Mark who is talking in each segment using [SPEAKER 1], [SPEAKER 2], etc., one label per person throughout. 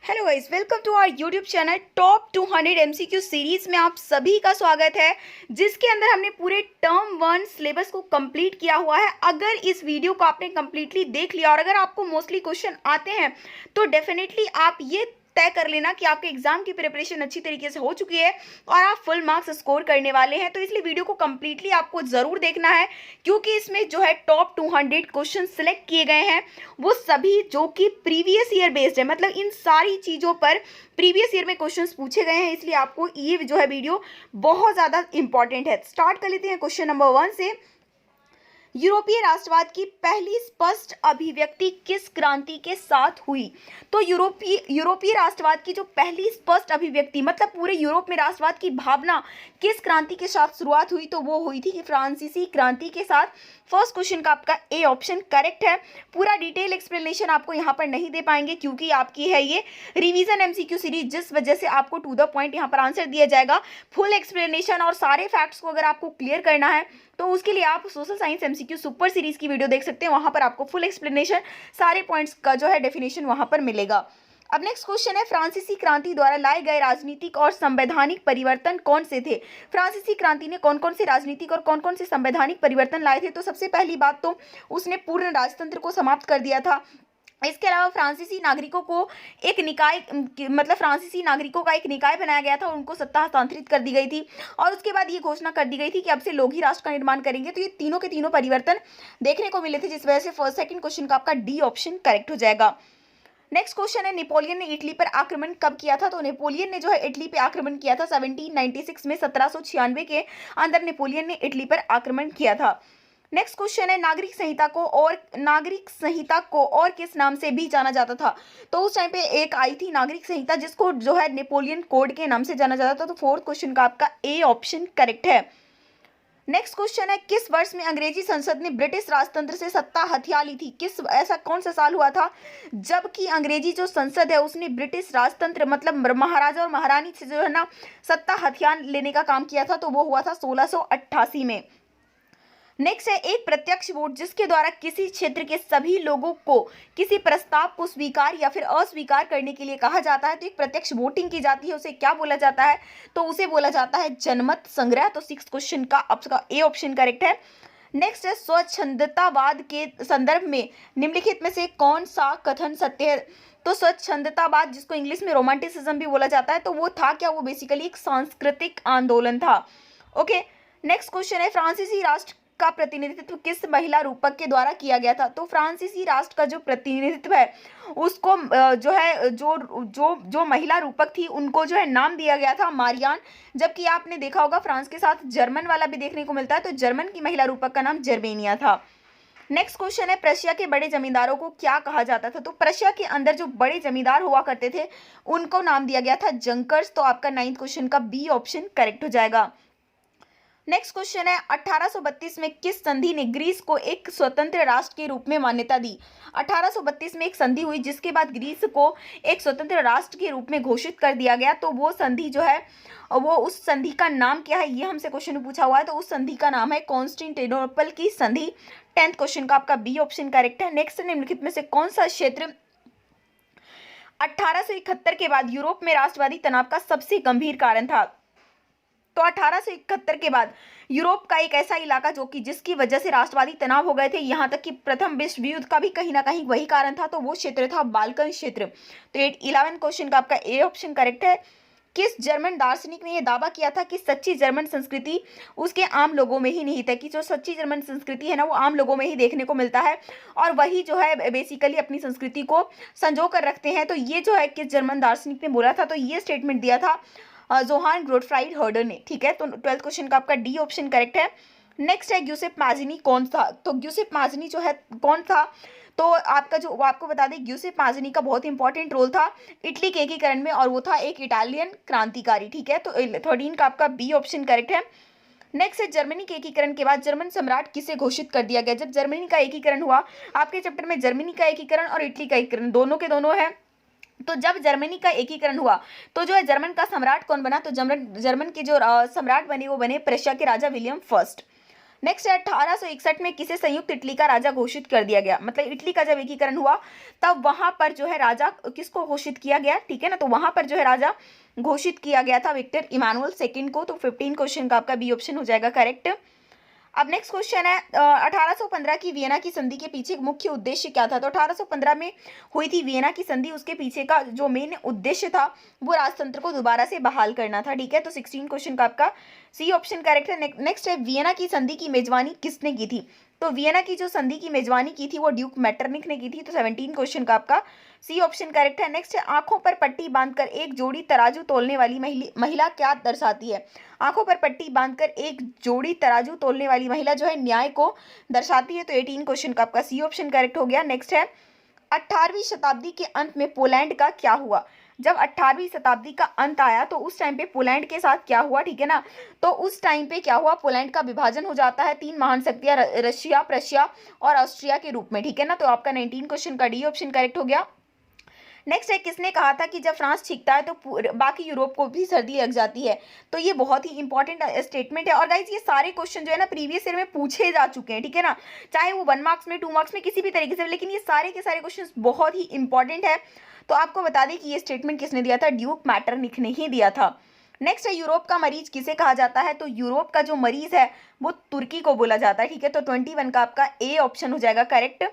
[SPEAKER 1] Hello guys, welcome to our YouTube channel top 200 MCQ series में आप सभी का स्वागत है, जिसके अंदर हमने पूरे टर्म 1 सिलेबस को कंप्लीट किया हुआ है। अगर इस वीडियो को आपने कंप्लीटली देख लिया और अगर आपको मोस्टली क्वेश्चन आते हैं तो डेफिनेटली आप ये तय कर लेना कि आपके एग्जाम की प्रिपरेशन अच्छी तरीके से हो चुकी है और आप फुल मार्क्स स्कोर करने वाले हैं। तो इसलिए वीडियो को कंप्लीटली आपको ज़रूर देखना है, क्योंकि इसमें जो है टॉप 200 क्वेश्चन सिलेक्ट किए गए हैं वो सभी जो कि प्रीवियस ईयर बेस्ड है। मतलब इन सारी चीज़ों पर प्रीवियस ईयर में क्वेश्चंस पूछे गए हैं, इसलिए आपको ये जो है वीडियो बहुत ज़्यादा इंपॉर्टेंट है। स्टार्ट कर लेते हैं क्वेश्चन नंबर 1 से। यूरोपीय राष्ट्रवाद की पहली स्पष्ट अभिव्यक्ति किस क्रांति के साथ हुई? तो यूरोपीय राष्ट्रवाद की जो पहली स्पष्ट अभिव्यक्ति, मतलब पूरे यूरोप में राष्ट्रवाद की भावना किस क्रांति के साथ शुरुआत हुई? तो वो हुई थी फ्रांसीसी क्रांति के साथ। फर्स्ट क्वेश्चन का आपका ए ऑप्शन करेक्ट है। पूरा डिटेल एक्सप्लेनेशन आपको यहाँ पर नहीं दे पाएंगे, क्योंकि आपकी है ये रिवीजन एमसीक्यू सीरीज, जिस वजह से आपको टू द पॉइंट यहाँ पर आंसर दिया जाएगा। फुल एक्सप्लेनेशन और सारे फैक्ट्स को अगर आपको क्लियर करना है तो उसके लिए आप social science MCQ super series की वीडियो देख सकते हैं। वहां पर आपको फुल एक्सप्लेनेशन, सारे पॉइंट्स का जो है डेफिनेशन वहां पर मिलेगा। अब नेक्स्ट क्वेश्चन है, फ्रांसीसी क्रांति द्वारा लाए गए राजनीतिक और संवैधानिक परिवर्तन कौन से थे? फ्रांसीसी क्रांति ने कौन कौन से राजनीतिक और कौन कौन से संवैधानिक परिवर्तन लाए थे? तो सबसे पहली बात तो उसने पूर्ण राजतंत्र को समाप्त कर दिया था। इसके अलावा फ्रांसीसी नागरिकों को एक निकाय, मतलब फ्रांसीसी नागरिकों का एक निकाय बनाया गया था, उनको सत्ता हस्तांतरित कर दी गई थी और उसके बाद ये घोषणा कर दी गई थी कि अब से लोग ही राष्ट्र का निर्माण करेंगे। तो ये तीनों के तीनों परिवर्तन देखने को मिले थे, जिस वजह से फर्स्ट सेकंड क्वेश्चन का आपका डी ऑप्शन करेक्ट हो जाएगा। नेक्स्ट क्वेश्चन है, नेपोलियन ने इटली पर आक्रमण कब किया था? तो नेपोलियन ने जो है इटली पे आक्रमण किया था 1796 में। 1796 के अंदर नेपोलियन ने इटली पर आक्रमण किया था। नेक्स्ट क्वेश्चन है, नागरिक संहिता को और किस नाम से भी जाना जाता था? तो उस टाइम पे एक आई थी नागरिक संहिता, जिसको जो है नेपोलियन कोड के नाम से जाना जाता था। तो फोर्थ क्वेश्चन का आपका ए ऑप्शन करेक्ट है। नेक्स्ट क्वेश्चन है, किस वर्ष में अंग्रेजी संसद ने ब्रिटिश राजतंत्र से सत्ता हथिया ली थी? ऐसा कौन सा साल हुआ था जबकि अंग्रेजी जो संसद है उसने ब्रिटिश राजतंत्र, मतलब महाराजा और महारानी से जो है ना सत्ता हथिया लेने का काम किया था? तो वो हुआ था 1688 में। नेक्स्ट है, एक प्रत्यक्ष वोट जिसके द्वारा किसी क्षेत्र के सभी लोगों को किसी प्रस्ताव को स्वीकार या फिर अस्वीकार करने के लिए कहा जाता है। तो एक प्रत्यक्ष वोटिंग की जाती है, उसे क्या बोला जाता है? तो उसे बोला जाता है जनमत संग्रह। तो सिक्स्थ क्वेश्चन का आपका ए ऑप्शन करेक्ट है। नेक्स्ट है, स्वच्छंदतावाद के संदर्भ में निम्नलिखित में से कौन सा कथन सत्य है? तो स्वच्छंदतावाद, जिसको इंग्लिश में रोमांटिसिज्म भी बोला जाता है, तो वो था क्या? वो बेसिकली एक सांस्कृतिक आंदोलन था। ओके, नेक्स्ट क्वेश्चन है, फ्रांसीसी राष्ट्र का प्रतिनिधित्व किस महिला रूपक के द्वारा किया गया था? तो फ्रांसीसी राष्ट्र का जो प्रतिनिधित्व है उसको जो है जो महिला रूपक थी उनको जो है नाम दिया गया था मारियान। जबकि आपने देखा होगा फ्रांस के साथ जर्मन वाला भी देखने को मिलता है, तो जर्मन की महिला रूपक का नाम जर्मेनिया था। नेक्स्ट क्वेश्चन है, प्रशिया के बड़े जमींदारों को क्या कहा जाता था? तो प्रशिया के अंदर जो बड़े जमींदार हुआ करते थे उनको नाम दिया गया था जंकर्स। तो आपका 9th क्वेश्चन का बी ऑप्शन करेक्ट हो जाएगा। नेक्स्ट क्वेश्चन है, 1832 में किस संधि ने ग्रीस को एक स्वतंत्र राष्ट्र के रूप में मान्यता दी? 1832 में एक संधि हुई जिसके बाद ग्रीस को एक स्वतंत्र राष्ट्र के रूप में घोषित कर दिया गया। तो वो संधि जो है वो उस संधि का नाम क्या है, ये हमसे क्वेश्चन पूछा हुआ है। तो उस संधि का नाम है कॉन्स्टेंटिनोपल की संधि। 10th क्वेश्चन का आपका बी ऑप्शन करेक्ट है। नेक्स्ट, निम्नलिखित में से कौन सा क्षेत्र 1871 के बाद यूरोप में राष्ट्रवादी तनाव का सबसे गंभीर कारण था? तो 1871 के बाद यूरोप का एक ऐसा इलाका जो कि जिसकी वजह से राष्ट्रवादी तनाव हो गए थे, यहाँ तक कि प्रथम विश्व युद्ध का भी कहीं ना कहीं वही कारण था। तो वो क्षेत्र था बाल्कन क्षेत्र। तो 11th क्वेश्चन का आपका ए ऑप्शन करेक्ट है। किस जर्मन दार्शनिक ने यह दावा किया था कि सच्ची जर्मन संस्कृति उसके आम लोगों में ही निहित है? कि जो सच्ची जर्मन संस्कृति है ना वो आम लोगों में ही देखने को मिलता है और वही जो है बेसिकली अपनी संस्कृति को संजो कर रखते हैं। तो ये जो है किस जर्मन दार्शनिक ने बोला था? तो ये स्टेटमेंट दिया था जोहान गोटफ्राइड हर्डर ने। ठीक है, तो 12th क्वेश्चन का आपका डी ऑप्शन करेक्ट है। नेक्स्ट है, ग्यूसेप माज़िनी कौन था? तो ग्यूसेप माज़िनी जो है कौन था? तो आपका जो आपको बता दें, ग्यूसेप माज़िनी का बहुत इंपॉर्टेंट रोल था इटली के एकीकरण में और वो था एक इटालियन क्रांतिकारी। ठीक है, तो 13 का आपका बी ऑप्शन करेक्ट है। नेक्स्ट है, जर्मनी के एकीकरण के बाद जर्मन सम्राट किसे घोषित कर दिया गया? जब जर्मनी का एकीकरण हुआ, आपके चैप्टर में जर्मनी का एकीकरण और इटली का एकीकरण दोनों के दोनों है। तो जब जर्मनी का एकीकरण हुआ तो जो है जर्मन का सम्राट कौन बना? तो जर्मन के जो सम्राट बने वो बने प्रशिया के राजा विलियम फर्स्ट। नेक्स्ट है 1861 में किसे संयुक्त इटली का राजा घोषित कर दिया गया, मतलब इटली का जब एकीकरण हुआ तब वहां पर जो है राजा किसको घोषित किया गया, ठीक है ना, तो वहां पर जो है राजा घोषित किया गया था विक्टर इमानुअल सेकंड को। तो 15 क्वेश्चन का आपका बी ऑप्शन हो जाएगा करेक्ट। अब नेक्स्ट क्वेश्चन है 1815 की वियना की संधि के पीछे मुख्य उद्देश्य क्या था। तो 1815 में हुई थी वियना की संधि, उसके पीछे का जो मेन उद्देश्य था वो राजतंत्र को दोबारा से बहाल करना था, ठीक है। तो 16 क्वेश्चन का आपका सी ऑप्शन करेक्ट है। नेक्स्ट है वियना की संधि की मेजबानी किसने की थी। तो वियना की जो संधि की मेजबानी की थी वो ड्यूक मेटरनिक ने की थी। तो 17 क्वेश्चन का आपका सी ऑप्शन करेक्ट है। नेक्स्ट है आंखों पर पट्टी बांधकर एक जोड़ी तराजू तोलने वाली महिला क्या दर्शाती है। आंखों पर पट्टी बांधकर एक जोड़ी तराजू तोलने वाली महिला जो है न्याय को दर्शाती है। तो 18 क्वेश्चन का आपका सी ऑप्शन करेक्ट हो गया। नेक्स्ट है 18वीं शताब्दी के अंत में पोलैंड का क्या हुआ। जब 18वीं शताब्दी का अंत आया तो उस टाइम पे पोलैंड के साथ क्या हुआ, ठीक है ना, तो उस टाइम पे क्या हुआ, पोलैंड का विभाजन हो जाता है 3 महान शक्तियां रशिया, प्रशिया और ऑस्ट्रिया के रूप में, ठीक है ना। तो आपका 19 क्वेश्चन का डी ऑप्शन करेक्ट हो गया। नेक्स्ट है किसने कहा था कि जब फ्रांस छींकता है तो बाकी यूरोप को भी सर्दी लग जाती है। तो ये बहुत ही इंपॉर्टेंट स्टेटमेंट है। और गाइज ये सारे क्वेश्चन जो है ना प्रीवियस ईयर में पूछे जा चुके हैं, ठीक है ना, चाहे वो 1 मार्क्स में 2 मार्क्स में किसी भी तरीके से, लेकिन ये सारे के सारे क्वेश्चन बहुत ही इंपॉर्टेंट है। तो आपको बता दें कि ये स्टेटमेंट किसने दिया था, ड्यूक मैटरनिक ने ही दिया था। नेक्स्ट है यूरोप का मरीज किसे कहा जाता है। तो यूरोप का जो मरीज है वो तुर्की को बोला जाता है, ठीक है। तो 21 का आपका ए ऑप्शन हो जाएगा करेक्ट।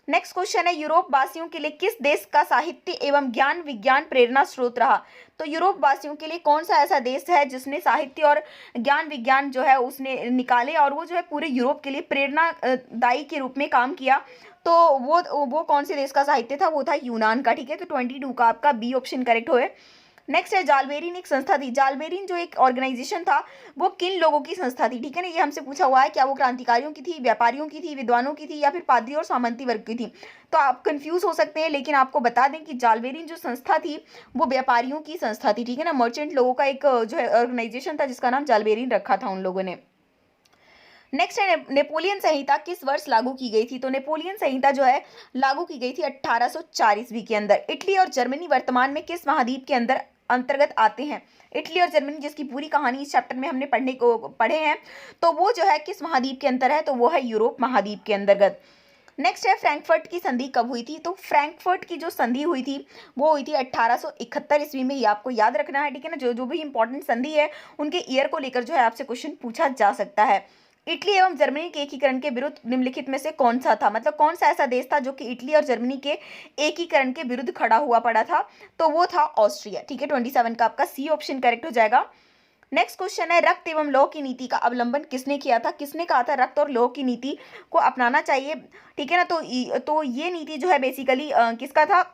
[SPEAKER 1] नेक्स्ट क्वेश्चन है यूरोप वासियों के लिए किस देश का साहित्य एवं ज्ञान विज्ञान प्रेरणा स्रोत रहा। तो यूरोप वासियों के लिए कौन सा ऐसा देश है जिसने साहित्य और ज्ञान विज्ञान जो है उसने निकाले और वो जो है पूरे यूरोप के लिए प्रेरणादायी के रूप में काम किया। तो वो कौन से देश का साहित्य था, वो था यूनान का, ठीक है। तो 22 का आपका बी ऑप्शन करेक्ट हुए। नेक्स्ट है जालबेरिन एक संस्था थी। जालबेरिन जो एक ऑर्गेनाइजेशन था वो किन लोगों की संस्था थी, ठीक है ना, ये हमसे पूछा हुआ है। क्या वो क्रांतिकारियों की थी, व्यापारियों की थी, विद्वानों की थी या फिर पादरी और सामंती वर्ग की थी। तो आप कंफ्यूज हो सकते हैं, लेकिन आपको बता दें कि जालबेरिन जो संस्था थी वो व्यापारियों की संस्था थी, ठीक है ना। मर्चेंट लोगों का एक जो है ऑर्गेनाइजेशन था जिसका नाम जालबेरिन रखा था उन लोगों ने। नेक्स्ट है नेपोलियन संहिता किस वर्ष लागू की गई थी। तो नेपोलियन संहिता जो है लागू की गई थी 1804 ईस्वी के अंदर। इटली और जर्मनी वर्तमान में किस महाद्वीप के अंदर अंतर्गत आते हैं। इटली और जर्मनी जिसकी पूरी कहानी इस चैप्टर में हमने पढ़े हैं, तो वो जो है किस महाद्वीप के अंदर है, तो वो है यूरोप महाद्वीप के अंतर्गत। नेक्स्ट है फ्रैंकफर्ट की संधि कब हुई थी। तो फ्रैंकफर्ट की जो संधि हुई थी वो हुई थी 1871 ईस्वी में। ये आपको याद रखना है, ठीक है ना। जो जो भी इंपॉर्टेंट संधि है उनके ईयर को लेकर जो है आपसे क्वेश्चन पूछा जा सकता है। इटली एवं जर्मनी के एकीकरण के विरुद्ध निम्नलिखित में से कौन सा था, मतलब कौन सा ऐसा देश था जो कि इटली और जर्मनी के एकीकरण के विरुद्ध खड़ा हुआ पड़ा था। तो वो था ऑस्ट्रिया, ठीक है। 27 का आपका सी ऑप्शन करेक्ट हो जाएगा। नेक्स्ट क्वेश्चन है रक्त एवं लौह की नीति का अवलंबन किसने किया था। किसने कहा था रक्त और लौह की नीति को अपनाना चाहिए, ठीक है ना। तो ये नीति जो है बेसिकली किसका था,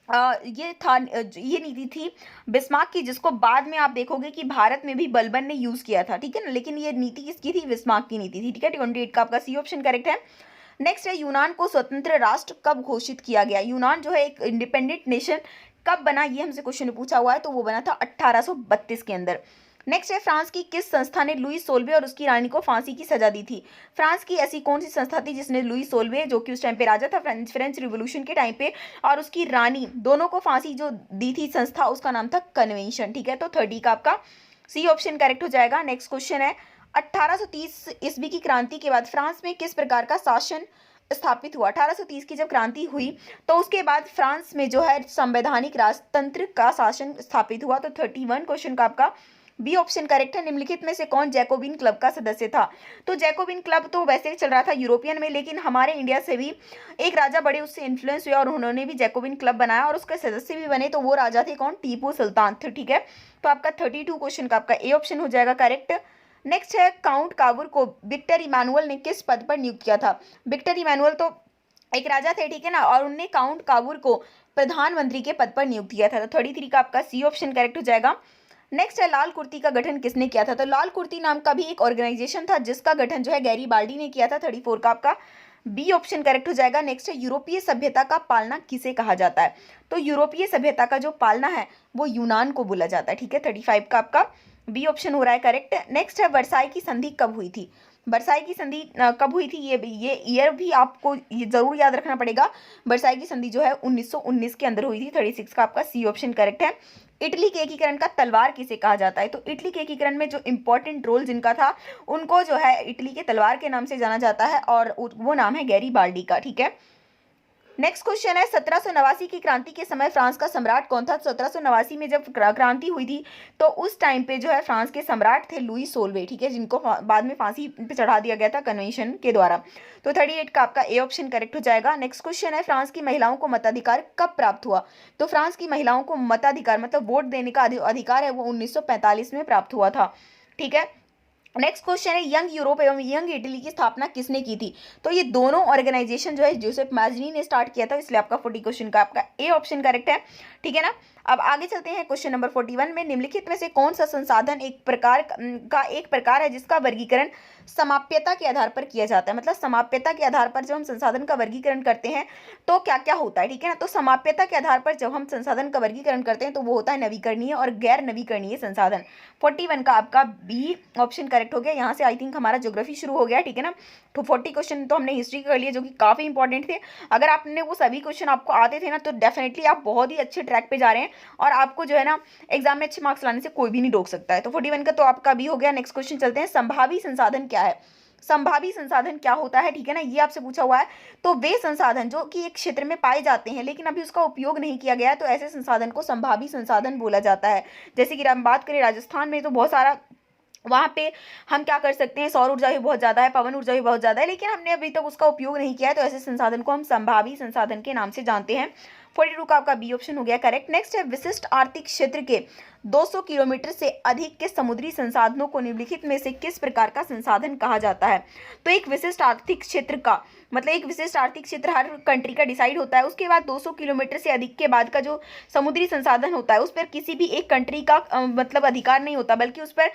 [SPEAKER 1] ये नीति थी बिस्मार्क की, जिसको बाद में आप देखोगे कि भारत में भी बलबन ने यूज किया था, ठीक है ना। लेकिन ये नीति किसकी थी, बिस्मार्क की नीति थी, ठीक है। 28 का आपका सी ऑप्शन करेक्ट है। नेक्स्ट है यूनान को स्वतंत्र राष्ट्र कब घोषित किया गया। यूनान जो है एक इंडिपेंडेंट नेशन कब बना, ये हमसे क्वेश्चन पूछा हुआ है। तो वो बना था 1832 के अंदर। नेक्स्ट है फ्रांस की किस संस्था ने लुई सोल्वे और उसकी रानी को फांसी की सजा दी थी। फ्रांस की ऐसी कौन सी संस्था थी जिसने लुई सोल्वे जो कि उस टाइम पे राजा था फ्रेंच रिवोल्यूशन के टाइम पे, और उसकी रानी दोनों को फांसी जो दी थी संस्था, उसका नाम था कन्वेंशन, ठीक है। तो 30 का आपका सी ऑप्शन करेक्ट हो जाएगा। नेक्स्ट क्वेश्चन है 1830 ईस्वी की क्रांति के बाद फ्रांस में किस प्रकार का शासन स्थापित हुआ। 1830 की जब क्रांति हुई तो उसके बाद फ्रांस में जो है संवैधानिक राजतंत्र का शासन स्थापित हुआ। तो 31 क्वेश्चन का आपका बी ऑप्शन करेक्ट है। निम्नलिखित में से कौन जैकोबिन क्लब का सदस्य था। तो जैकोबिन क्लब तो वैसे चल रहा था यूरोपियन में, लेकिन हमारे इंडिया से भी एक राजा बड़े उससे इन्फ्लुएंस हुए और उन्होंने भी जैकोबिन क्लब बनाया और उसके सदस्य भी बने। तो वो राजा थे कौन, टीपू सुल्तान थे, ठीक है। तो आपका 32 क्वेश्चन का आपका ए ऑप्शन हो जाएगा करेक्ट। नेक्स्ट है काउंट काबूर को विक्टर इमानुअल ने किस पद पर नियुक्त किया था। विक्टर इमानुअल तो एक राजा थे, ठीक है ना, और उनने काउंट काबूर को प्रधानमंत्री के पद पर नियुक्त किया था। तो 33 का आपका सी ऑप्शन करेक्ट हो जाएगा। नेक्स्ट है लाल कुर्ती का गठन किसने किया था। तो लाल कुर्ती नाम का भी एक ऑर्गेनाइजेशन था जिसका गठन जो है गैरीबाल्डी ने किया था। 34 का आपका बी ऑप्शन करेक्ट हो जाएगा। नेक्स्ट है यूरोपीय सभ्यता का पालना किसे कहा जाता है। तो यूरोपीय सभ्यता का जो पालना है वो यूनान को बोला जाता है, ठीक है। 35 का आपका बी ऑप्शन हो रहा है करेक्ट। नेक्स्ट है वर्साई की संधि कब हुई थी। वर्साई की संधि कब हुई थी, ये ईयर भी आपको ये जरूर याद रखना पड़ेगा। वर्साई की संधि जो है 1919 के अंदर हुई थी। 36 का आपका सी ऑप्शन करेक्ट है। इटली के एकीकरण का तलवार किसे कहा जाता है, तो इटली के एकीकरण में जो इंपॉर्टेंट रोल जिनका था उनको जो है इटली के तलवार के नाम से जाना जाता है, और वो नाम है गैरीबाल्डी का। ठीक है, नेक्स्ट क्वेश्चन है 1789 की क्रांति के समय फ्रांस का सम्राट कौन था। 1789 में जब क्रांति हुई थी तो उस टाइम पे जो है फ्रांस के सम्राट थे लुई सोलवे। ठीक है, जिनको बाद में फांसी पे चढ़ा दिया गया था कन्वेंशन के द्वारा। तो 38 का आपका ए ऑप्शन करेक्ट हो जाएगा। नेक्स्ट क्वेश्चन है फ्रांस की महिलाओं को मताधिकार कब प्राप्त हुआ। तो फ्रांस की महिलाओं को मताधिकार मतलब वोट देने का अधिकार है वो 1945 में प्राप्त हुआ था। ठीक है, नेक्स्ट क्वेश्चन है यंग यूरोप एवं यंग इटली की स्थापना किसने की थी। तो ये दोनों ऑर्गेनाइजेशन जो है जोसेफ मैजनी ने स्टार्ट किया था, इसलिए आपका 40 क्वेश्चन का आपका ए ऑप्शन करेक्ट है। ठीक है ना, अब आगे चलते हैं क्वेश्चन नंबर 41 में। निम्नलिखित में से कौन सा संसाधन एक प्रकार है जिसका वर्गीकरण समाप्यता के आधार पर किया जाता है। मतलब समाप्यता के आधार पर जब हम संसाधन का वर्गीकरण करते हैं तो क्या क्या होता है। ठीक है ना, तो समाप्यता के आधार पर जब हम संसाधन का वर्गीकरण करते हैं तो वो होता है नवीकरणीय और गैर नवीकरणीय संसाधन। 41 का आपका बी ऑप्शन करेक्ट हो गया। यहाँ से आई थिंक हमारा ज्योग्राफी शुरू हो गया। ठीक है ना, तो 40 क्वेश्चन तो हमने हिस्ट्री कर लिए जो कि काफी इंपॉर्टेंट थे। अगर आपने वो सभी क्वेश्चन आपको आते थे ना तो डेफिनेटली आप बहुत ही अच्छे ट्रैक पे जा रहे हैं और आपको जो है ना एग्जाम में अच्छे मार्क्स लाने से कोई भी नहीं रोक सकता है। तो 41 का तो आपका भी हो गया। नेक्स्ट क्वेश्चन चलते हैं, संभावी संसाधन क्या है। संभावी संसाधन क्या होता है, ठीक है ना, ये आपसे पूछा हुआ है। तो वे संसाधन जो कि एक क्षेत्र में पाए जाते हैं लेकिन अभी उसका उपयोग नहीं किया गया है, तो ऐसे संसाधन को संभावी संसाधन बोला जाता है। जैसे कि हम बात करें राजस्थान में तो बहुत सारा वहाँ पे हम क्या कर सकते हैं, सौर ऊर्जा भी बहुत ज़्यादा है, पवन ऊर्जा भी बहुत ज़्यादा है, लेकिन हमने अभी तक उसका उपयोग नहीं किया है, तो ऐसे संसाधन को हम संभावी संसाधन के नाम से जानते हैं। 42 का आपका बी ऑप्शन हो गया करेक्ट। नेक्स्ट है विशिष्ट आर्थिक क्षेत्र के 200 किलोमीटर से अधिक के समुद्री संसाधनों को निम्नलिखित में से किस प्रकार का संसाधन कहा जाता है। तो एक विशिष्ट आर्थिक क्षेत्र का मतलब एक विशिष्ट आर्थिक क्षेत्र हर कंट्री का डिसाइड होता है, उसके बाद 200 किलोमीटर से अधिक के बाद का जो समुद्री संसाधन होता है उस पर किसी भी एक कंट्री का मतलब अधिकार नहीं होता, बल्कि उस पर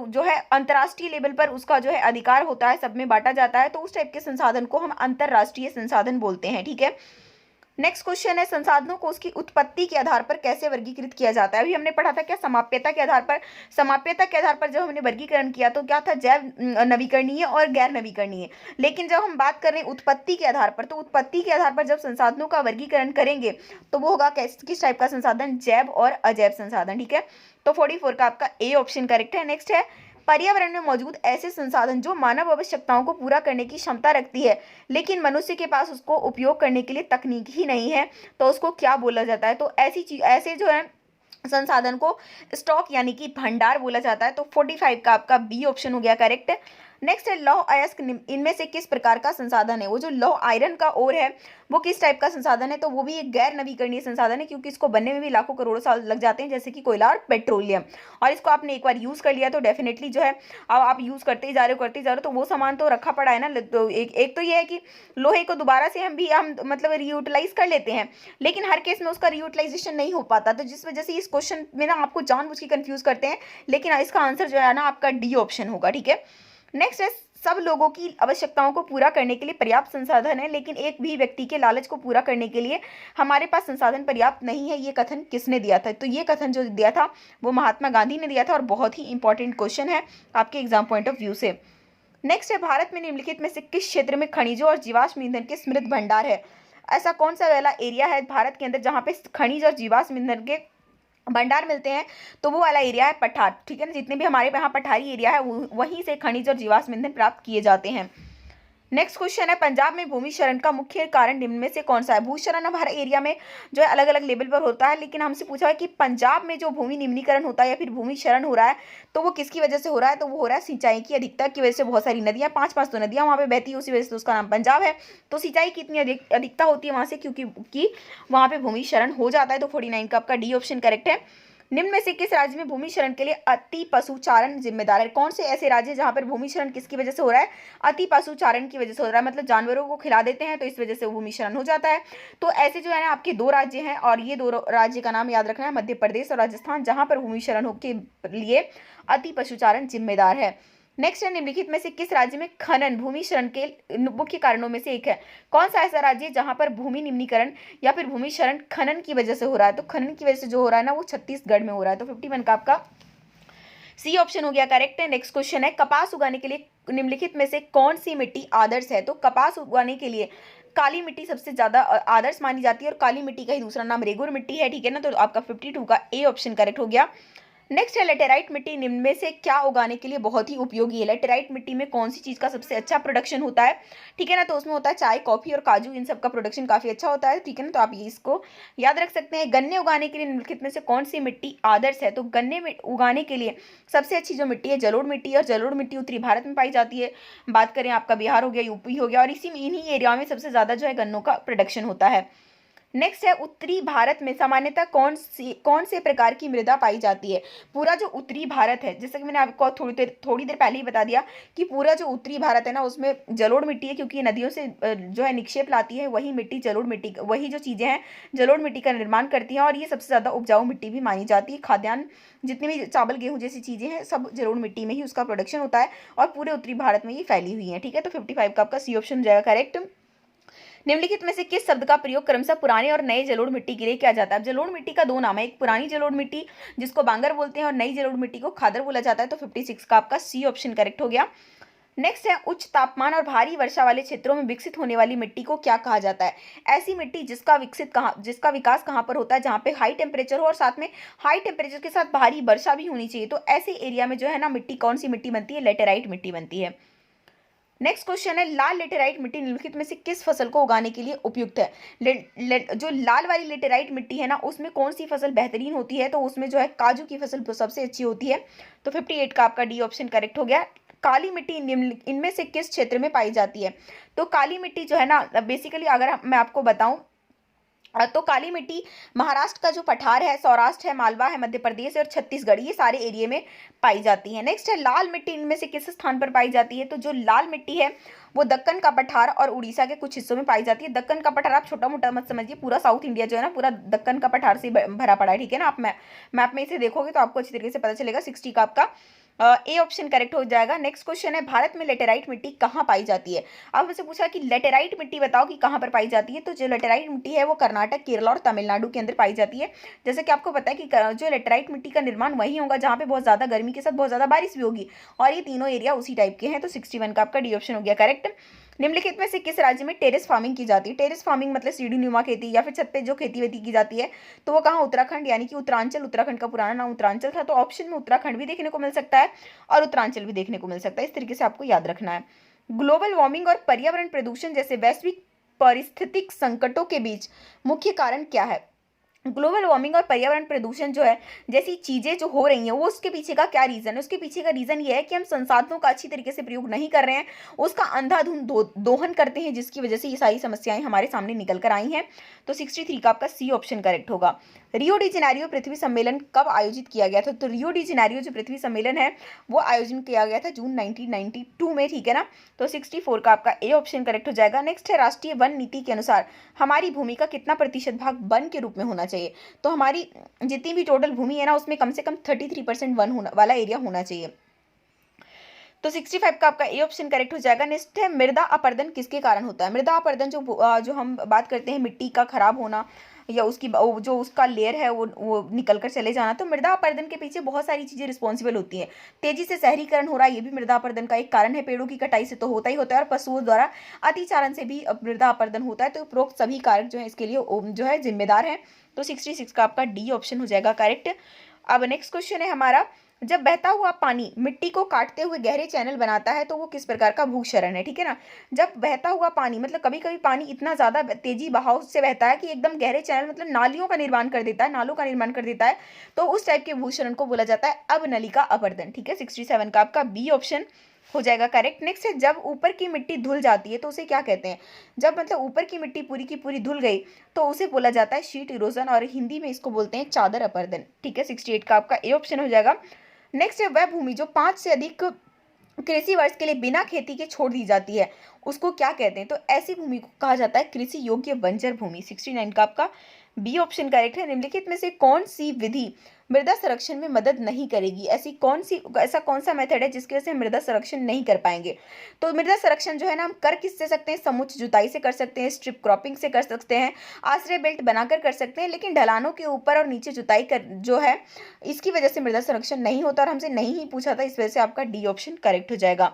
[SPEAKER 1] जो है अंतर्राष्ट्रीय लेवल पर उसका जो है अधिकार होता है, सब में बांटा जाता है। तो उस टाइप के संसाधन को हम अंतर्राष्ट्रीय संसाधन बोलते हैं। ठीक है, नेक्स्ट क्वेश्चन है संसाधनों को उसकी उत्पत्ति के आधार पर कैसे वर्गीकृत किया जाता है। अभी हमने पढ़ा था क्या समाप्यता के आधार पर। समाप्यता के आधार पर जब हमने वर्गीकरण किया तो क्या था, जैव नवीकरणीय और गैर नवीकरणीय। लेकिन जब हम बात कर रहे हैं उत्पत्ति के आधार पर, तो उत्पत्ति के आधार पर जब संसाधनों का वर्गीकरण करेंगे तो वो होगा किस टाइप का संसाधन, जैव और अजैव संसाधन। ठीक है, तो 44 का आपका ए ऑप्शन करेक्ट है। नेक्स्ट है पर्यावरण में मौजूद ऐसे संसाधन जो मानव आवश्यकताओं को पूरा करने की क्षमता रखती है लेकिन मनुष्य के पास उसको उपयोग करने के लिए तकनीक ही नहीं है, तो उसको क्या बोला जाता है। तो ऐसी चीज ऐसे जो है संसाधन को स्टॉक यानी कि भंडार बोला जाता है। तो 45 का आपका बी ऑप्शन हो गया करेक्ट। नेक्स्ट है लौह अयस्क इनमें से किस प्रकार का संसाधन है। वो जो लौह आयरन का ओर है वो किस टाइप का संसाधन है, तो वो भी एक गैर नवीकरणीय संसाधन है क्योंकि इसको बनने में भी लाखों करोड़ों साल लग जाते हैं, जैसे कि कोयला और पेट्रोलियम। और इसको आपने एक बार यूज कर लिया तो डेफिनेटली जो है अब आप यूज करते ही जा रहे हो तो वो सामान तो रखा पड़ा है ना। तो एक तो ये है कि लोहे को दोबारा से हम मतलब रीयूटिलाइज कर लेते हैं, लेकिन हर केस में उसका रीयूटिलाइजेशन नहीं हो पाता, तो जिस वजह से इस क्वेश्चन में ना आपको जानबूझ के कंफ्यूज करते हैं, लेकिन इसका आंसर जो है ना आपका डी ऑप्शन होगा। ठीक है, नेक्स्ट है सब लोगों की आवश्यकताओं को पूरा करने के लिए पर्याप्त संसाधन है लेकिन एक भी व्यक्ति के लालच को पूरा करने के लिए हमारे पास संसाधन पर्याप्त नहीं है, ये कथन किसने दिया था। तो ये कथन जो दिया था वो महात्मा गांधी ने दिया था और बहुत ही इंपॉर्टेंट क्वेश्चन है आपके एग्जाम पॉइंट ऑफ व्यू से। नेक्स्ट है भारत में निम्नलिखित में से किस क्षेत्र में खनिजों और जीवाश्म ईंधन के समृद्ध भंडार है। ऐसा कौन सा वाला एरिया है भारत के अंदर जहाँ पे खनिज और जीवाश्म ईंधन के भंडार मिलते हैं, तो वो वाला एरिया है पठार। ठीक है ना, जितने भी हमारे यहाँ पठारी एरिया है वहीं से खनिज और जीवाश्म ईंधन प्राप्त किए जाते हैं। नेक्स्ट क्वेश्चन है पंजाब में भूमि क्षरण का मुख्य कारण निम्न में से कौन सा है। भूक्षरण अब हर एरिया में जो है अलग अलग लेवल पर होता है, लेकिन हमसे पूछा है कि पंजाब में जो भूमि निम्नीकरण होता है या फिर भूमि क्षरण हो रहा है तो वो किसकी वजह से हो रहा है, तो वो हो रहा है सिंचाई की अधिकता की वजह से। बहुत सारी नदियां 5-5 तो नदियां वहाँ पे बहती है, उसी वजह से उसका नाम पंजाब है। तो सिंचाई की इतनी अधिकता होती है वहाँ से क्योंकि वहाँ पे भूमि क्षरण हो जाता है। तो 49 का आपका डी ऑप्शन करेक्ट है। निम्न में से किस राज्य में भूमि क्षरण के लिए अति पशुचारण जिम्मेदार है। कौन से ऐसे राज्य जहां पर भूमि क्षरण किसकी वजह से हो रहा है, अति पशुचारण की वजह से हो रहा है, मतलब जानवरों को खिला देते हैं तो इस वजह से भूमि क्षरण हो जाता है। तो ऐसे जो है ना आपके 2 राज्य हैं और ये 2 राज्य का नाम याद रखना है, मध्य प्रदेश और राजस्थान, जहां पर भूमि क्षरण के लिए अति पशुचारण जिम्मेदार है। नेक्स्ट है निम्नलिखित में से किस राज्य में खनन भूमि क्षरण के मुख्य कारणों में से एक है। कौन सा ऐसा राज्य है जहां पर भूमि निम्नीकरण या फिर भूमि क्षरण खनन की वजह से हो रहा है, तो खनन की वजह से जो हो रहा है ना वो छत्तीसगढ़ में हो रहा है। तो 51 का आपका सी ऑप्शन हो गया करेक्ट है। नेक्स्ट क्वेश्चन है कपास उगाने के लिए निम्नलिखित में से कौन सी मिट्टी आदर्श है? तो कपास उगाने के लिए काली मिट्टी सबसे ज्यादा आदर्श मानी जाती है और काली मिट्टी का ही दूसरा नाम रेगुर मिट्टी है, ठीक है ना। तो आपका 52 का ए ऑप्शन करेक्ट हो गया। नेक्स्ट है लेटेराइट मिट्टी निम्न में से क्या उगाने के लिए बहुत ही उपयोगी है? लेटेराइट मिट्टी में कौन सी चीज का सबसे अच्छा प्रोडक्शन होता है, ठीक है ना। तो उसमें होता है चाय, कॉफी और काजू, इन सब का प्रोडक्शन काफी अच्छा होता है, ठीक है ना। तो आप ये इसको याद रख सकते हैं। गन्ने उगाने के लिए निम्नलिखित में से कौन सी मिट्टी आदर्श है? तो गन्ने में उगाने के लिए सबसे अच्छी जो मिट्टी है जलोढ़ मिट्टी है, और जलोढ़ मिट्टी उत्तरी भारत में पाई जाती है। बात करें आपका बिहार हो गया, यूपी हो गया, और इसी में इन्हीं एरिया में सबसे ज्यादा जो है गन्नों का प्रोडक्शन होता है। नेक्स्ट है उत्तरी भारत में सामान्यतः कौन से प्रकार की मृदा पाई जाती है? पूरा जो उत्तरी भारत है, जैसे कि मैंने आपको थोड़ी देर पहले ही बता दिया कि पूरा जो उत्तरी भारत है ना उसमें जलोढ़ मिट्टी है, क्योंकि ये नदियों से जो है निक्षेप लाती है, वही मिट्टी जलोढ़ मिट्टी, वही जो चीजें हैं जलोढ़ मिट्टी का निर्माण करती हैं, और ये सबसे ज्यादा उपजाऊ मिट्टी भी मानी जाती है। खाद्यान्न जितनी भी चावल गेहूं जैसी चीजें हैं सब जलोढ़ मिट्टी में ही उसका प्रोडक्शन होता है, और पूरे उत्तरी भारत में ये फैली हुई है, ठीक है। तो 55 का आपका सी ऑप्शन हो जाएगा करेक्ट। निम्नलिखित में से किस शब्द का प्रयोग क्रमशः पुराने और नए जलोढ़ मिट्टी के लिए किया जाता है? अब जलोढ़ मिट्टी का दो नाम है, एक पुरानी जलोढ़ मिट्टी जिसको बांगर बोलते हैं, और नई जलोढ़ मिट्टी को खादर बोला जाता है। तो 56 का आपका सी ऑप्शन करेक्ट हो गया। नेक्स्ट है उच्च तापमान और भारी वर्षा वाले क्षेत्रों में विकसित होने वाली मिट्टी को क्या कहा जाता है? ऐसी मिट्टी जिसका विकास कहाँ पर होता है? जहाँ पे हाई टेम्परेचर हो और साथ में हाई टेम्परेचर के साथ भारी वर्षा भी होनी चाहिए। तो ऐसे एरिया में जो है ना मिट्टी, कौन सी मिट्टी बनती है? लेटेराइट मिट्टी बनती है। नेक्स्ट क्वेश्चन है लाल लेटेराइट मिट्टी निम्नलिखित में से किस फसल को उगाने के लिए उपयुक्त है? जो लाल वाली लेटेराइट मिट्टी है ना उसमें कौन सी फसल बेहतरीन होती है? तो उसमें जो है काजू की फसल सबसे अच्छी होती है। तो 58 का आपका डी ऑप्शन करेक्ट हो गया। काली मिट्टी निम्न इनमें से किस क्षेत्र में पाई जाती है? तो काली मिट्टी जो है ना बेसिकली अगर मैं आपको बताऊं तो काली मिट्टी महाराष्ट्र का जो पठार है, सौराष्ट्र है, मालवा है, मध्य प्रदेश और छत्तीसगढ़, ये सारे एरिया में पाई जाती है। नेक्स्ट है लाल मिट्टी इनमें से किस स्थान पर पाई जाती है? तो जो लाल मिट्टी है वो दक्कन का पठार और उड़ीसा के कुछ हिस्सों में पाई जाती है। दक्कन का पठार आप छोटा मोटा मत समझिए, पूरा साउथ इंडिया जो है ना पूरा दक्कन का पठार से भरा पड़ा है, ठीक है ना। आप मैप में इसे देखोगे तो आपको अच्छी तरीके से पता चलेगा। 60 का आपका ए ऑप्शन करेक्ट हो जाएगा। नेक्स्ट क्वेश्चन है भारत में लेटेराइट मिट्टी कहाँ पाई जाती है? अब मुझसे पूछा कि लेटेराइट मिट्टी बताओ कि कहाँ पर पाई जाती है। तो जो लेटेराइट मिट्टी है वो कर्नाटक, केरला और तमिलनाडु के अंदर पाई जाती है। जैसे कि आपको पता है कि जो लेटेराइट मिट्टी का निर्माण वही होगा जहाँ पे बहुत ज्यादा गर्मी के साथ बहुत ज्यादा बारिश भी होगी, और ये तीनों एरिया उसी टाइप के हैं। तो 61 का आपका डी ऑप्शन हो गया करेक्ट। निम्नलिखित में से किस राज्य में टेरेस फार्मिंग की जाती है? टेरेस फार्मिंग मतलब सीढ़ी नुमा खेती या फिर छत पे जो खेती वेती की जाती है, तो वो कहाँ? उत्तराखंड, यानी कि उत्तरांचल। उत्तराखंड का पुराना नाम उत्तरांचल था, तो ऑप्शन में उत्तराखंड भी देखने को मिल सकता है और उत्तरांचल भी देखने को मिल सकता है। इस तरीके से आपको याद रखना है। ग्लोबल वार्मिंग और पर्यावरण प्रदूषण जैसे वैश्विक पारिस्थितिक संकटों के बीच मुख्य कारण क्या है? ग्लोबल वार्मिंग और पर्यावरण प्रदूषण जो है जैसी चीजें जो हो रही हैं वो उसके पीछे का क्या रीजन है? उसके पीछे का रीजन ये है कि हम संसाधनों का अच्छी तरीके से प्रयोग नहीं कर रहे हैं, उसका अंधाधुंध दोहन करते हैं, जिसकी वजह से ये सारी समस्याएं हमारे सामने निकल कर आई हैं। तो 63 का आपका सी ऑप्शन करेक्ट होगा। रियो डी जेनेरियो पृथ्वी सम्मेलन कब आयोजित किया गया था? तो रियो डी जेनेरियो जो पृथ्वी सम्मेलन है वो आयोजन किया गया था जून 1992 में, ठीक है ना। तो 64 का आपका ए ऑप्शन करेक्ट हो जाएगा। नेक्स्ट है राष्ट्रीय वन नीति के अनुसार हमारी भूमि का कितना प्रतिशत भाग वन के रूप में होना चाहिए? तो हमारी जितनी भी टोटल भूमि है ना उसमें कम से कम 33% वन वाला एरिया होना चाहिए। तो 65 का आपका ए ऑप्शन करेक्ट हो जाएगा। नेक्स्ट है मृदा अपरदन किसके कारण होता है? मृदा अपरदन जो हम बात करते हैं मिट्टी का खराब होना या उसकी जो उसका लेयर है वो निकल कर चले जाना, तो मृदा अपरदन के पीछे बहुत सारी चीजें रिस्पॉन्सिबल होती हैं। तेजी से शहरीकरण हो रहा है, ये भी मृदा अपरदन का एक कारण है। पेड़ों की कटाई से तो होता ही होता है, और पशुओं द्वारा अतिचारण से भी मृदा अपरदन होता है। तो उपरोक्त सभी कारक जो है इसके लिए जो है जिम्मेदार है। तो 66 का आपका डी ऑप्शन हो जाएगा करेक्ट। अब नेक्स्ट क्वेश्चन है हमारा, जब बहता हुआ पानी मिट्टी को काटते हुए गहरे चैनल बनाता है तो वो किस प्रकार का भूक्षरण है? ठीक है ना। जब बहता हुआ पानी मतलब कभी कभी पानी इतना ज्यादा तेजी बहाव से बहता है कि एकदम गहरे चैनल मतलब नालियों का निर्माण कर देता है, नालों का निर्माण कर देता है, तो उस टाइप के भूक्षरण को बोला जाता है अवनलिका अपरदन, ठीक है। 67 का आपका बी ऑप्शन हो जाएगा करेक्ट। नेक्स्ट है जब ऊपर की मिट्टी धुल जाती है तो उसे क्या कहते हैं? जब मतलब ऊपर की मिट्टी पूरी की पूरी धुल गई तो उसे बोला जाता है शीट इरोजन, और हिंदी में इसको बोलते हैं चादर अपरदन, ठीक है। 68 का आपका ए ऑप्शन हो जाएगा। नेक्स्ट है वह भूमि जो 5 से अधिक कृषि वर्ष के लिए बिना खेती के छोड़ दी जाती है उसको क्या कहते हैं? तो ऐसी भूमि को कहा जाता है कृषि योग्य बंजर भूमि। 69 का आपका बी ऑप्शन करेक्ट है। निम्नलिखित में से कौन सी विधि मृदा संरक्षण में मदद नहीं करेगी? ऐसा कौन सा मेथड है जिसकी वजह से हम मृदा संरक्षण नहीं कर पाएंगे? तो मृदा संरक्षण जो है ना हम कर किससे सकते हैं? समुच्च जुताई से कर सकते हैं, स्ट्रिप क्रॉपिंग से कर सकते हैं, आश्रय बेल्ट बनाकर कर सकते हैं, लेकिन ढलानों के ऊपर और नीचे जुताई कर जो है इसकी वजह से मृदा संरक्षण नहीं होता और हमसे नहीं ही पूछा था, इस वजह से आपका डी ऑप्शन करेक्ट हो जाएगा।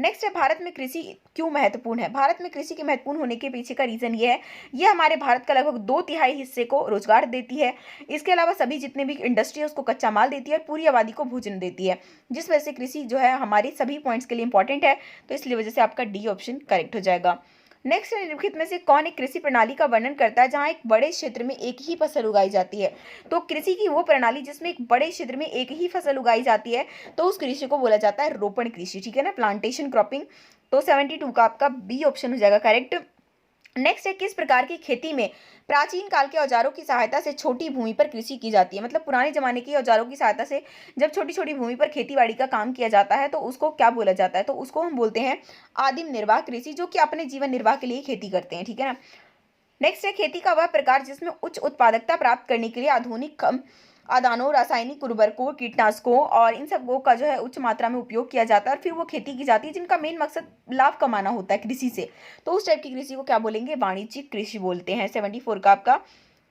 [SPEAKER 1] नेक्स्ट है भारत में कृषि क्यों महत्वपूर्ण है। भारत में कृषि के महत्वपूर्ण होने के पीछे का रीजन ये है, ये हमारे भारत का लगभग 2/3 हिस्से को रोजगार देती है। इसके अलावा सभी जितने भी इंडस्ट्री है उसको कच्चा माल देती है और पूरी आबादी को भोजन देती है, जिस वजह से कृषि जो है हमारे सभी पॉइंट्स के लिए इंपॉर्टेंट है। तो इसलिए वजह से आपका डी ऑप्शन करेक्ट हो जाएगा। नेक्स्ट निम्नलिखित में से कौन एक कृषि प्रणाली का वर्णन करता है जहां एक बड़े क्षेत्र में एक ही फसल उगाई जाती है। तो कृषि की वो प्रणाली जिसमें एक बड़े क्षेत्र में एक ही फसल उगाई जाती है, तो उस कृषि को बोला जाता है रोपण कृषि, ठीक है ना, प्लांटेशन क्रॉपिंग। तो 72 का आपका बी ऑप्शन हो जाएगा करेक्ट। नेक्स्ट है किस प्रकार की खेती में प्राचीन काल के औजारों की सहायता से छोटी भूमि पर कृषि की जाती है। मतलब पुराने जमाने के औजारों की सहायता से जब छोटी छोटी भूमि पर खेती बाड़ी का काम किया जाता है तो उसको क्या बोला जाता है, तो उसको हम बोलते हैं आदिम निर्वाह कृषि, जो कि अपने जीवन निर्वाह के लिए खेती करते हैं, ठीक है ना। नेक्स्ट है खेती का वह प्रकार जिसमें उच्च उत्पादकता प्राप्त करने के लिए आधुनिक कम आदानों, रासायनिक उर्वरकों, कीटनाशकों और इन सबको का जो है उच्च मात्रा में उपयोग किया जाता है और फिर वो खेती की जाती है जिनका मेन मकसद लाभ कमाना होता है कृषि से। तो उस टाइप की कृषि को क्या बोलेंगे, वाणिज्यिक कृषि बोलते हैं। 74 का आपका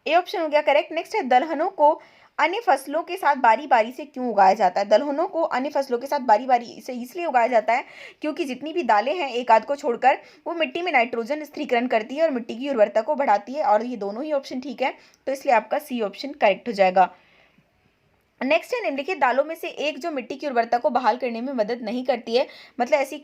[SPEAKER 1] ए ऑप्शन हो गया करेक्ट। नेक्स्ट है दलहनों को अन्य फसलों के साथ बारी बारी से क्यों उगाया जाता है। दलहनों को अन्य फसलों के साथ बारी बारी से इसलिए उगाया जाता है क्योंकि जितनी भी दालें हैं एक आध को छोड़कर वो मिट्टी में नाइट्रोजन स्थिरीकरण करती है और मिट्टी की उर्वरता को बढ़ाती है, और ये दोनों ही ऑप्शन ठीक है, तो इसलिए आपका सी ऑप्शन करेक्ट हो जाएगा। नेक्स्ट है निम्नलिखित दालों में से एक जो मिट्टी की उर्वरता को बहाल करने में मदद नहीं करती है। मतलब ऐसी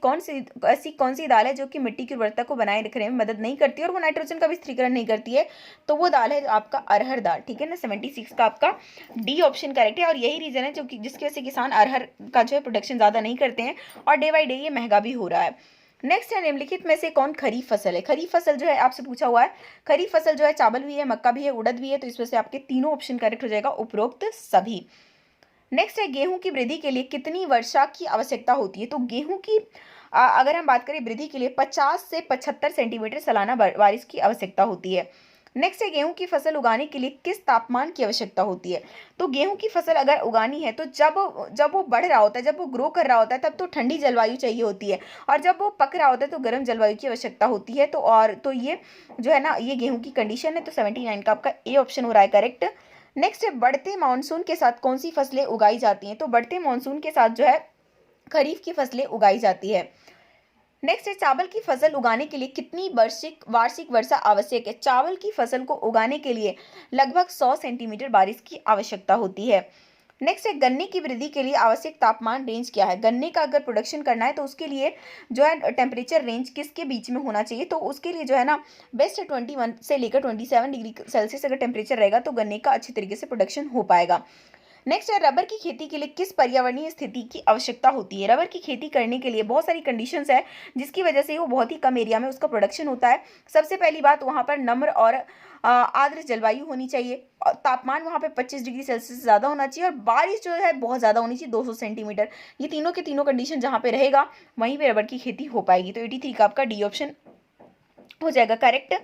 [SPEAKER 1] कौन सी दाल है जो कि मिट्टी की उर्वरता को बनाए रखने में मदद नहीं करती है और वो नाइट्रोजन का भी स्थिरीकरण नहीं करती है, तो वो दाल है आपका अरहर दाल, ठीक है ना। 76 का आपका डी ऑप्शन करेक्ट है। और यही रीजन है जो कि जिसकी वजह से किसान अरहर का जो है प्रोडक्शन ज़्यादा नहीं करते हैं और डे बाई डे ये महंगा भी हो रहा है। नेक्स्ट है निम्नलिखित में से कौन खरीफ फसल है। खरीफ फसल जो है आपसे पूछा हुआ है, खरीफ फसल जो है चावल भी है, मक्का भी है, उड़द भी है, तो इस वजह से आपके तीनों ऑप्शन करेक्ट हो जाएगा, उपरोक्त सभी। नेक्स्ट है गेहूं की वृद्धि के लिए कितनी वर्षा की आवश्यकता होती है। तो गेहूं की अगर हम बात करें वृद्धि के लिए 50 से 75 सेंटीमीटर सालाना बारिश की आवश्यकता होती है। नेक्स्ट है गेहूं की फसल उगाने के लिए किस तापमान की आवश्यकता होती है। तो गेहूं की फसल अगर उगानी है तो जब वो बढ़ रहा होता है, जब वो ग्रो कर रहा होता है, तब तो ठंडी जलवायु चाहिए होती है, और जब वो पक रहा होता है तो गर्म जलवायु की आवश्यकता होती है। तो ये जो है ना, ये गेहूं की कंडीशन है। तो 79 का आपका ए ऑप्शन हो रहा है करेक्ट। नेक्स्ट है बढ़ते मानसून के साथ कौन सी फसलें उगाई जाती हैं। तो बढ़ते मानसून के साथ जो है खरीफ की फसलें उगाई जाती है। नेक्स्ट है चावल की फसल उगाने के लिए कितनी वार्षिक वर्षा आवश्यक है। चावल की फसल को उगाने के लिए लगभग 100 सेंटीमीटर बारिश की आवश्यकता होती है। नेक्स्ट है गन्ने की वृद्धि के लिए आवश्यक तापमान रेंज क्या है। गन्ने का अगर प्रोडक्शन करना है तो उसके लिए जो है टेम्परेचर रेंज किसके बीच में होना चाहिए। तो उसके लिए जो है ना बेस्ट है 21 से लेकर 27 डिग्री सेल्सियस अगर टेम्परेचर रहेगा तो गन्ने का अच्छी तरीके से प्रोडक्शन हो पाएगा। नेक्स्ट है रबर की खेती के लिए किस पर्यावरणीय स्थिति की आवश्यकता होती है। रबर की खेती करने के लिए बहुत सारी कंडीशंस है जिसकी वजह से वो बहुत ही कम एरिया में उसका प्रोडक्शन होता है। सबसे पहली बात, वहाँ पर नम्र और आर्द्र जलवायु होनी चाहिए, और तापमान वहाँ पे 25 डिग्री सेल्सियस से ज़्यादा होना चाहिए, और बारिश जो है बहुत ज़्यादा होनी चाहिए 200 सेंटीमीटर। ये तीनों के तीनों कंडीशन जहाँ पे रहेगा वहीं पे रबर की खेती हो पाएगी। तो 83 का आपका डी ऑप्शन हो जाएगा करेक्ट।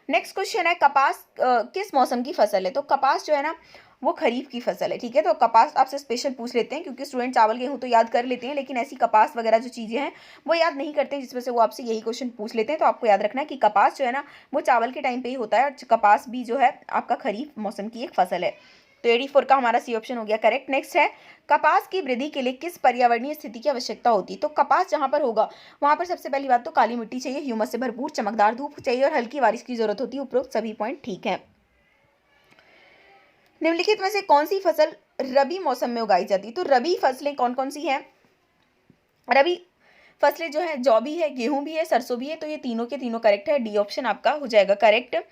[SPEAKER 1] नेक्स्ट क्वेश्चन है कपास किस मौसम की फसल है। तो कपास जो है ना वो खरीफ की फसल है, ठीक है। तो कपास आपसे स्पेशल पूछ लेते हैं क्योंकि स्टूडेंट चावल गेहूं तो याद कर लेते हैं, लेकिन ऐसी कपास वगैरह जो चीज़ें हैं वो याद नहीं करते हैं, जिस वजह से वो आपसे यही क्वेश्चन पूछ लेते हैं। तो आपको याद रखना है कि कपास जो है ना वो चावल के टाइम पे ही होता है, और कपास भी जो है आपका खरीफ मौसम की एक फसल है। तो 84 का हमारा सी ऑप्शन हो गया करेक्ट। नेक्स्ट है कपास की वृद्धि के लिए किस पर्यावरणीय स्थिति की आवश्यकता होती है। तो कपास जहाँ पर होगा वहाँ पर सबसे पहली बात तो काली मिट्टी चाहिए, ह्यूमस से भरपूर, चमकदार धूप चाहिए और हल्की बारिश की जरूरत होती है। उपरोक्त सभी पॉइंट ठीक है। निम्नलिखित में से कौन सी फसल रबी मौसम में उगाई जाती है। तो रबी फसलें कौन कौन सी हैं। रबी फसलें जो है जौ भी है, गेहूं भी है, सरसों भी है, तो ये तीनों के तीनों करेक्ट है। डी ऑप्शन आपका हो जाएगा करेक्ट।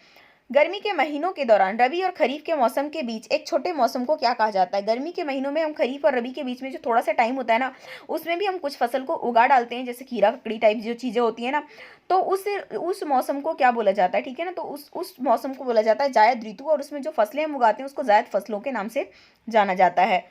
[SPEAKER 1] गर्मी के महीनों के दौरान रबी और खरीफ के मौसम के बीच एक छोटे मौसम को क्या कहा जाता है। गर्मी के महीनों में हम खरीफ और रबी के बीच में जो थोड़ा सा टाइम होता है ना, उसमें भी हम कुछ फसल को उगा डालते हैं, जैसे खीरा ककड़ी टाइप जो चीज़ें होती है ना, तो उस मौसम को क्या बोला जाता है, ठीक है ना। तो उस मौसम को बोला जाता है जायद ऋतु, और उसमें जो फसलें हम उगाते हैं उसको जायद फसलों के नाम से जाना जाता है।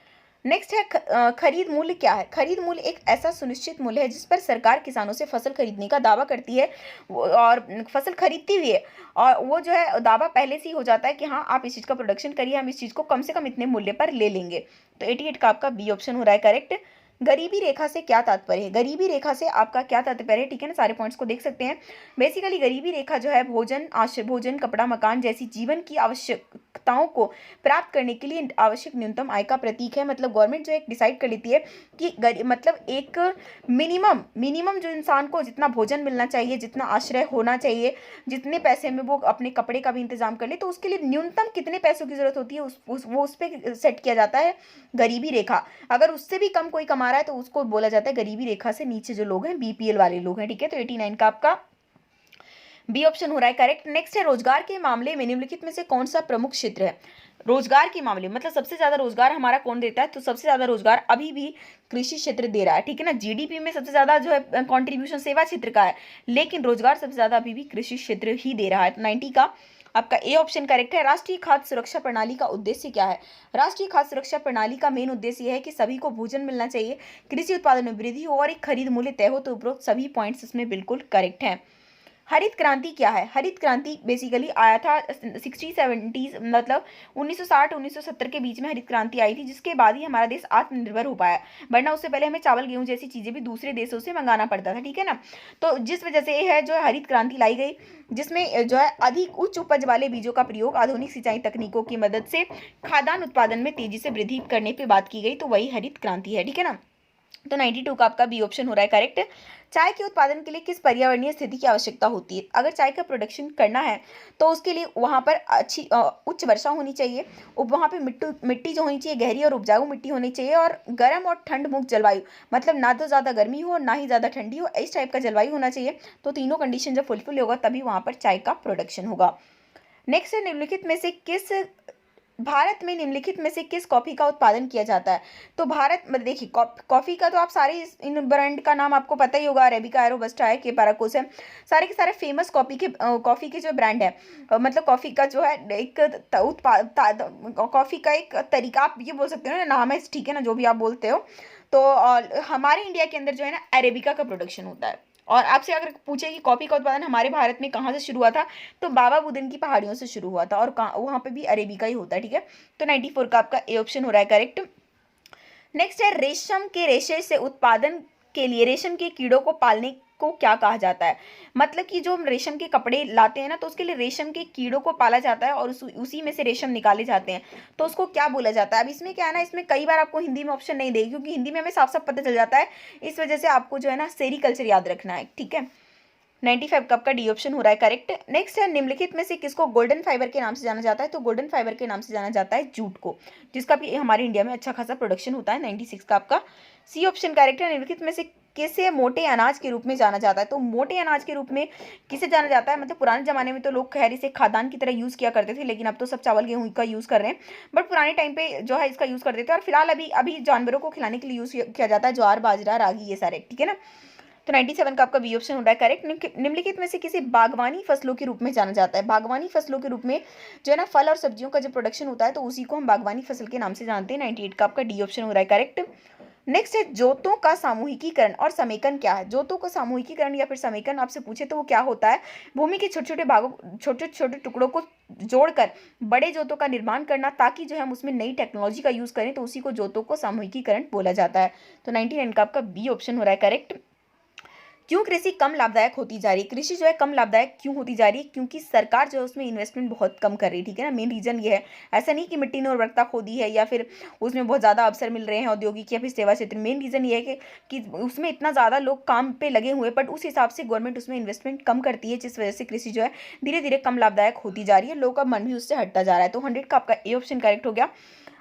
[SPEAKER 1] नेक्स्ट है खरीद मूल्य क्या है। खरीद मूल्य एक ऐसा सुनिश्चित मूल्य है जिस पर सरकार किसानों से फसल खरीदने का दावा करती है और फसल खरीदती भी है, और वो जो है दावा पहले से ही हो जाता है कि हाँ आप इस चीज़ का प्रोडक्शन करिए, हम इस चीज़ को कम से कम इतने मूल्य पर ले लेंगे। तो 88 का आपका बी ऑप्शन हो रहा है करेक्ट। गरीबी रेखा से क्या तात्पर्य है? गरीबी रेखा से आपका क्या तात्पर्य है? ठीक है ना, सारे पॉइंट्स को देख सकते हैं। बेसिकली गरीबी रेखा जो है भोजन, कपड़ा, मकान जैसी जीवन की आवश्यकताओं को प्राप्त करने के लिए आवश्यक न्यूनतम आय का प्रतीक है। मतलब गवर्नमेंट जो एक डिसाइड कर लेती है कि मतलब एक मिनिमम जो इंसान को जितना भोजन मिलना चाहिए, जितना आश्रय होना चाहिए, जितने पैसे में वो अपने कपड़े का भी इंतजाम कर ले, तो उसके लिए न्यूनतम कितने पैसों की जरूरत होती है वो उस पर सेट किया जाता है गरीबी रेखा। अगर उससे भी कम कोई कमा रहा है तो उसको बोला जाता है गरीबी रेखा से नीचे जो लोग हैं, बीपीएल वाले लोग हैं। ठीक है, तो 89 का आपका बी ऑप्शन हो रहा है करेक्ट। नेक्स्ट है रोजगार के मामले में निम्नलिखित में से कौन सा प्रमुख क्षेत्र है? रोजगार के मामले मतलब सबसे ज्यादा रोजगार हमारा कौन देता है? तो सबसे ज्यादा रोजगार अभी भी कृषि क्षेत्र दे रहा है। ठीक है ना, जीडीपी में सबसे ज्यादा जो है कंट्रीब्यूशन सेवा क्षेत्र का है, लेकिन रोजगार सबसे ज्यादा अभी भी कृषि क्षेत्र ही दे रहा है। 90 का आपका ए ऑप्शन करेक्ट है। राष्ट्रीय खाद्य सुरक्षा प्रणाली का उद्देश्य क्या है? राष्ट्रीय खाद्य सुरक्षा प्रणाली का मेन उद्देश्य यह है कि सभी को भोजन मिलना चाहिए, कृषि उत्पादन में वृद्धि हो और एक खरीद मूल्य तय हो। तो उपरोक्त सभी पॉइंट्स इसमें बिल्कुल करेक्ट हैं। हरित क्रांति क्या है? हरित क्रांति बेसिकली आया था 60-70 मतलब 1960-1970 के बीच में हरित क्रांति आई थी, जिसके बाद ही हमारा देश आत्मनिर्भर हो पाया, वरना उससे पहले हमें चावल गेहूं जैसी चीजें भी दूसरे देशों से मंगाना पड़ता था। ठीक है ना, तो जिस वजह से ये है जो हरित क्रांति लाई गई, जिसमें जो है अधिक उच्च उपज वाले बीजों का प्रयोग, आधुनिक सिंचाई तकनीकों की मदद से खाद्यान्न उत्पादन में तेजी से वृद्धि करने पर बात की गई, तो वही हरित क्रांति है। ठीक है ना, तो 92 का आपका बी ऑप्शन हो रहा है करेक्ट। चाय के उत्पादन के लिए किस पर्यावरणीय स्थिति की आवश्यकता होती है? अगर चाय का प्रोडक्शन करना है तो उसके लिए वहाँ पर अच्छी उच्च वर्षा होनी चाहिए, वहाँ पे मिट्टी जो होनी चाहिए गहरी और उपजाऊ मिट्टी होनी चाहिए, और गर्म और ठंड मुक्त जलवायु, मतलब ना तो ज़्यादा गर्मी हो और ना ही ज़्यादा ठंडी हो, इस टाइप का जलवायु होना चाहिए। तो तीनों कंडीशन जब फुलफिल होगा तभी वहाँ पर चाय का प्रोडक्शन होगा। नेक्स्ट है भारत में निम्नलिखित में से किस कॉफी का उत्पादन किया जाता है? तो भारत में देखिए कॉफी का तो आप सारे इन ब्रांड का नाम आपको पता ही होगा, अरेबिका है, रोबस्टा है, केपाराकोस है, सारे के सारे फेमस कॉफी के जो ब्रांड है, मतलब कॉफी का जो है एक कॉफी का एक तरीका आप ये बोल सकते हो ना, नाम है, ठीक है ना, जो भी आप बोलते हो। तो हमारे इंडिया के अंदर जो है ना अरेबिका का प्रोडक्शन होता है। और आपसे अगर पूछे कि कॉफी का उत्पादन हमारे भारत में कहाँ से शुरू हुआ था, तो बाबा बुदन की पहाड़ियों से शुरू हुआ था, और वहाँ पे भी अरेबिका ही होता है। ठीक है, तो 94 का आपका ए ऑप्शन हो रहा है करेक्ट। नेक्स्ट है रेशम के रेशे से उत्पादन के लिए रेशम के कीड़ों को पालने को क्या कहा जाता है? मतलब कि जो हम रेशम के कपड़े लाते हैं ना, तो उसके लिए रेशम के कीड़ों को पाला जाता है और उसी में से रेशम निकाले जाते हैं, तो उसको क्या बोला जाता है? अब इसमें क्या है ना, इसमें कई बार आपको हिंदी में ऑप्शन नहीं देगी, क्योंकि हिंदी में हमें साफ साफ पता चल जाता है, इस वजह से आपको जो है ना सेरीकल्चर याद रखना है। ठीक है, 95 कप का डी ऑप्शन हो रहा है करेक्ट। नेक्स्ट है निम्नलिखित में से किसको गोल्डन फाइबर के नाम से जाना जाता है? तो गोल्डन फाइबर के नाम से जाना जाता है जूट को, जिसका भी हमारे इंडिया में अच्छा खासा प्रोडक्शन होता है। 96 का आपका सी ऑप्शन करेक्ट है। निम्नलिखित में से किसे मोटे अनाज के रूप में जाना जाता है? तो मोटे अनाज के रूप में किसे जाना जाता है? मतलब पुराने जमाने में तो लोग खैर इसे खाद्यान्न की तरह यूज़ किया करते थे, लेकिन अब तो सब चावल गेहूं का यूज़ कर रहे हैं, बट पुराने टाइम पे जो है इसका यूज़ करते थे, और फिलहाल अभी जानवरों को खिलाने के लिए यूज़ किया जाता है ज्वार, बाजरा, रागी, ये सारे। ठीक है ना, तो 97 का आपका बी ऑप्शन हो रहा है करेक्ट। निम्नलिखित में से किसी बागवानी फसलों के रूप में जाना जाता है? बागवानी फसलों के रूप में जो है ना फल और सब्जियों का जो प्रोडक्शन होता है, तो उसी को हम बागवानी फसल के नाम से जानते हैं। 98 का आपका डी ऑप्शन हो रहा है करेक्ट। नेक्स्ट है जोतों का सामूहिकीकरण और समेकन क्या है? जोतों का सामूहिकीकरण या फिर समेकन आपसे पूछे तो वो क्या होता है? भूमि के छोटे छोटे भागों, छोटे छोटे टुकड़ों को जोड़कर बड़े जोतों का निर्माण करना, ताकि जो है हम उसमें नई टेक्नोलॉजी का यूज करें, तो उसी को जोतों को सामूहिकीकरण बोला जाता है। तो 99 का आपका बी ऑप्शन हो रहा है करेक्ट। क्यों कृषि कम लाभदायक होती जा रही है? कृषि जो है कम लाभदायक क्यों होती जा रही है? क्योंकि सरकार जो है उसमें इन्वेस्टमेंट बहुत कम कर रही है। ठीक है ना, मेन रीजन ये है। ऐसा नहीं कि मिट्टी ने उर्वरकता खो दी है या फिर उसमें बहुत ज़्यादा अवसर मिल रहे हैं औद्योगिक या फिर सेवा क्षेत्र। मेन रीजन ये है कि उसमें इतना ज़्यादा लोग काम पे लगे हुए, बट उस हिसाब से गवर्नमेंट उसमें इन्वेस्टमेंट कम करती है, जिस वजह से कृषि जो है धीरे धीरे कम लाभदायक होती जा रही है, लोगों का मन भी उससे हटता जा रहा है। तो 100 का आपका ए ऑप्शन करेक्ट हो गया।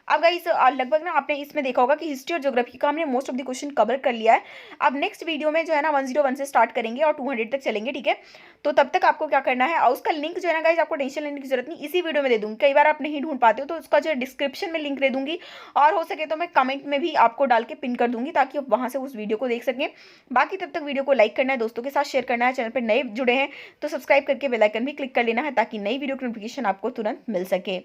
[SPEAKER 1] अब गाइस लगभग ना आपने इसमें देखा होगा कि हिस्ट्री और ज्योग्राफी का हमने most of the question cover कर लिया है। अब नेक्स्ट वीडियो में जो है ना 101 से स्टार्ट करेंगे और 200 तक चलेंगे। ठीक है, तो तब तक आपको क्या करना है, और उसका लिंक जो है ना गाइस आपको टेंशन लेने की जरूरत नहीं, इसी वीडियो में दे दूंगी। कई बार आप नहीं ढूंढ पाते हो तो उसका जो है डिस्क्रिप्शन में लिंक दे दूंगी, और हो सके तो मैं कमेंट में भी आपको डाल के पिन कर दूंगी, ताकि आप वहां से उस वीडियो को देख सकें। बाकी तब तक वीडियो को लाइक करना है, दोस्तों के साथ शेयर करना है, चैनल पर नए जुड़े हैं तो सब्सक्राइब करके बेल आइकन भी क्लिक कर लेना है, ताकि नई वीडियो की नोटिफिकेशन आपको तुरंत मिल सके।